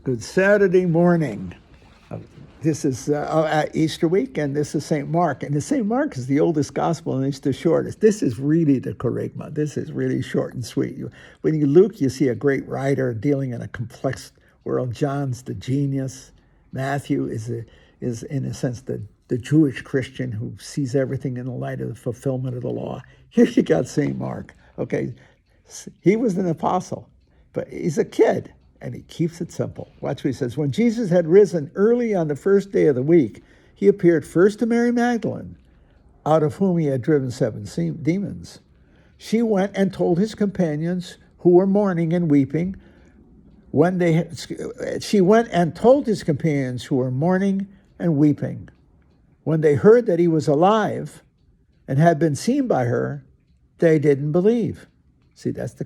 Good Saturday morning. This is Easter week, and this is St. Mark. And the St. Mark is the oldest gospel, and it's the shortest. This is really the Kerygma. This is really short and sweet. When you Luke, you see a great writer dealing in a complex world. John's the genius. Matthew is in a sense the Jewish Christian who sees everything in the light of the fulfillment of the law. Here you got St. Mark. Okay, he was an apostle, but he's a kid. And he keeps it simple. Watch what he says. When Jesus had risen early on the first day of the week, he appeared first to Mary Magdalene, out of whom he had driven 7 demons. She went and told his companions who were mourning and weeping. She went and told his companions who were mourning and weeping. When they heard that he was alive and had been seen by her, they didn't believe. See, that's the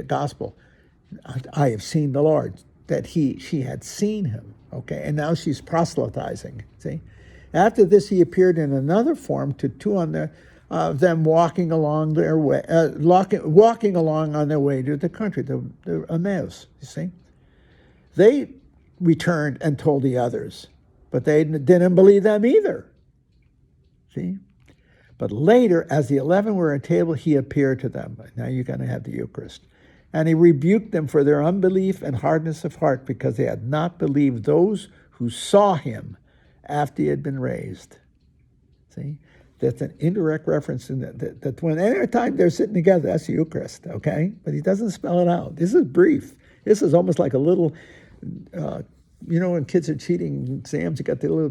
gospel. I have seen the Lord, that she had seen him, okay? And now she's proselytizing, see? After this, he appeared in another form to 2 on them walking along their way, walking along on their way to the country, the Emmaus, you see? They returned and told the others, but they didn't believe them either, see? But later, as the 11 were at table, he appeared to them. Now you're going to have the Eucharist. And he rebuked them for their unbelief and hardness of heart, because they had not believed those who saw him after he had been raised. See? That's an indirect reference in that when any time they're sitting together, that's the Eucharist, okay? But he doesn't spell it out. This is brief. This is almost like a little, when kids are cheating exams, you got the little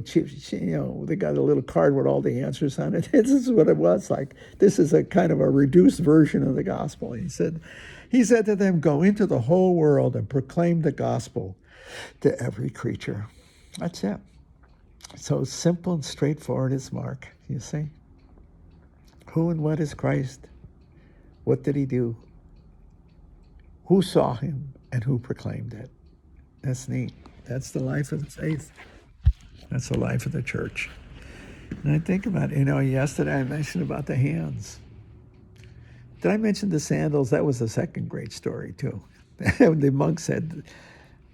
they got a little card with all the answers on it. This is what it was like. This is a kind of a reduced version of the gospel. He said to them, go into the whole world and proclaim the gospel to every creature. That's it. So simple and straightforward is Mark, you see. Who and what is Christ? What did he do? Who saw him and who proclaimed it? That's neat. That's the life of the faith. That's the life of the church. And I think about, yesterday I mentioned about the hands. Did I mention the sandals? That was the second great story, too. The monk said,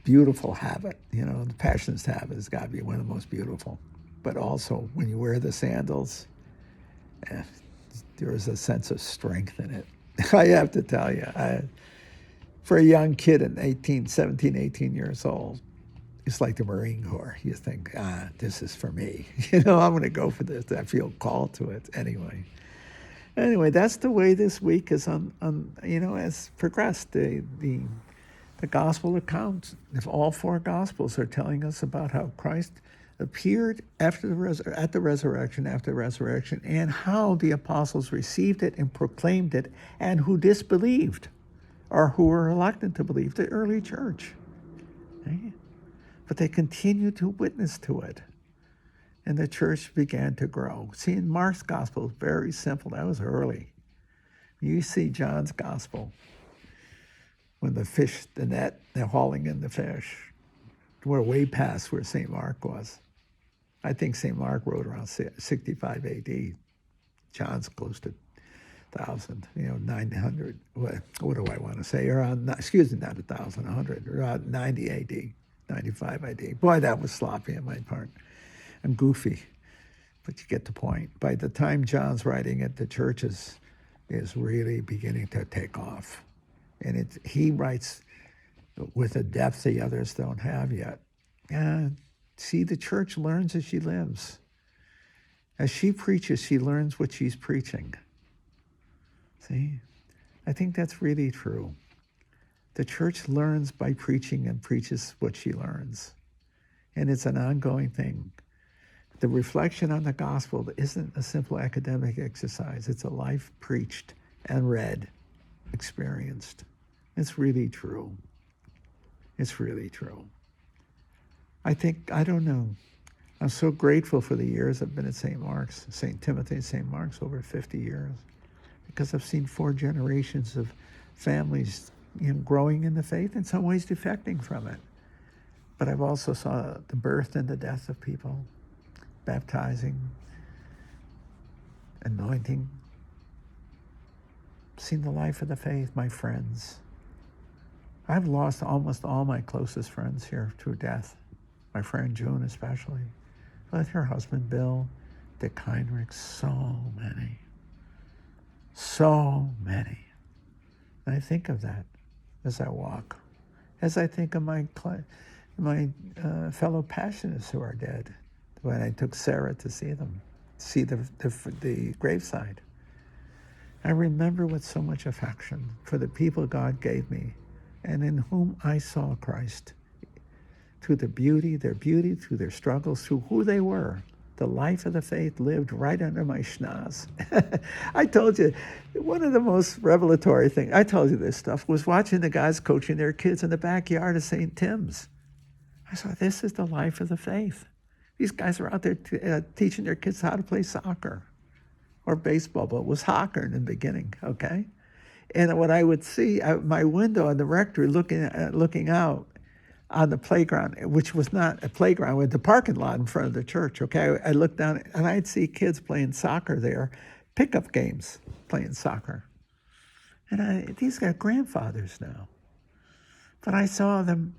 beautiful habit. The Passionist habit has got to be one of the most beautiful. But also, when you wear the sandals, there is a sense of strength in it. I have to tell you, for a young kid at 17, 18 years old, it's like the Marine Corps. You think, this is for me. I'm going to go for this. I feel called to it anyway. Anyway, that's the way this week is has progressed. The gospel accounts, if all 4 gospels are telling us about how Christ appeared at the resurrection, and how the apostles received it and proclaimed it, and who disbelieved, or who were reluctant to believe, the early church. Okay? But they continued to witness to it. And the church began to grow. See, in Mark's gospel, very simple. That was early. You see John's gospel, when the net, they're hauling in the fish. We're way past where St. Mark was. I think St. Mark wrote around 65 AD. John's close to 1,000, 900. What do I want to say? Around, not 1,000, 100, around 90 AD, 95 AD. Boy, that was sloppy on my part. I'm goofy, but you get the point. By the time John's writing it, the church is really beginning to take off. And he writes with a depth the others don't have yet. See, the church learns as she lives. As she preaches, she learns what she's preaching. See, I think that's really true. The church learns by preaching and preaches what she learns. And it's an ongoing thing. The reflection on the gospel isn't a simple academic exercise. It's a life preached and read, experienced. It's really true. It's really true. I don't know. I'm so grateful for the years I've been at St. Mark's, St. Timothy and St. Mark's, over 50 years, because I've seen 4 generations of families growing in the faith, in some ways defecting from it. But I've also saw the birth and the death of people, baptizing, anointing, seen the life of the faith, my friends. I've lost almost all my closest friends here through death. My friend June especially. With her husband Bill, Dick Heinrich, so many. So many. And I think of that as I walk. As I think of my fellow Passionists who are dead, when I took Sarah to see them, see the graveside. I remember with so much affection for the people God gave me and in whom I saw Christ, through their beauty, through their struggles, through who they were. The life of the faith lived right under my schnoz. I told you, one of the most revelatory things, I told you this stuff, was watching the guys coaching their kids in the backyard of St. Tim's. I thought, this is the life of the faith. These guys are out there teaching their kids how to play soccer or baseball, but it was soccer in the beginning, okay? And what I would see out my window in the rectory looking out on the playground, which was not a playground, with the parking lot in front of the church, okay? I looked down and I'd see kids playing soccer there, pickup games, playing soccer. And these are grandfathers now. But I saw them,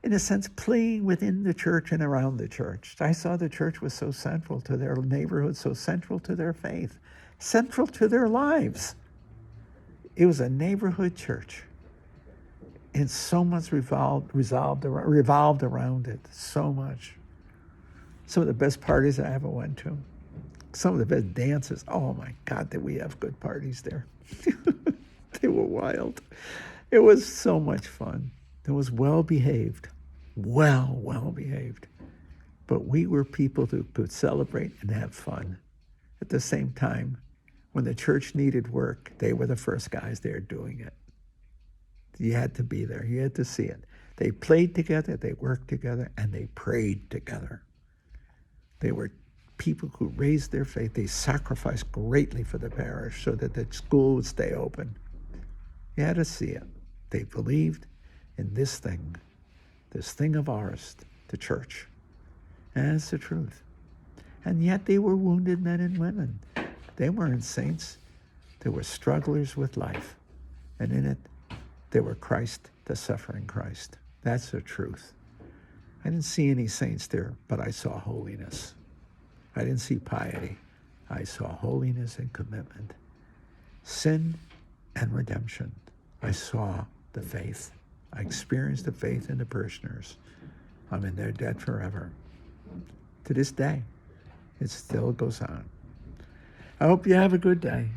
in a sense, playing within the church and around the church. I saw the church was so central to their neighborhood, so central to their faith, central to their lives. It was a neighborhood church. And so much revolved around it, so much. Some of the best parties I ever went to. Some of the best dances. Oh my God, did we have good parties there. They were wild. It was so much fun. It was well behaved. Well behaved. But we were people who could celebrate and have fun. At the same time, when the church needed work, they were the first guys there doing it. You had to be there. You had to see it. They played together, they worked together, and they prayed together. They were people who raised their faith. They sacrificed greatly for the parish so that the school would stay open. You had to see it. They believed in this thing of ours, the church. And that's the truth. And yet they were wounded men and women. They weren't saints. They were strugglers with life. And in it, they were Christ, the suffering Christ. That's the truth. I didn't see any saints there, but I saw holiness. I didn't see piety. I saw holiness and commitment. Sin and redemption. I saw the faith. I experienced the faith in the parishioners. I'm in their debt forever. To this day, it still goes on. I hope you have a good day.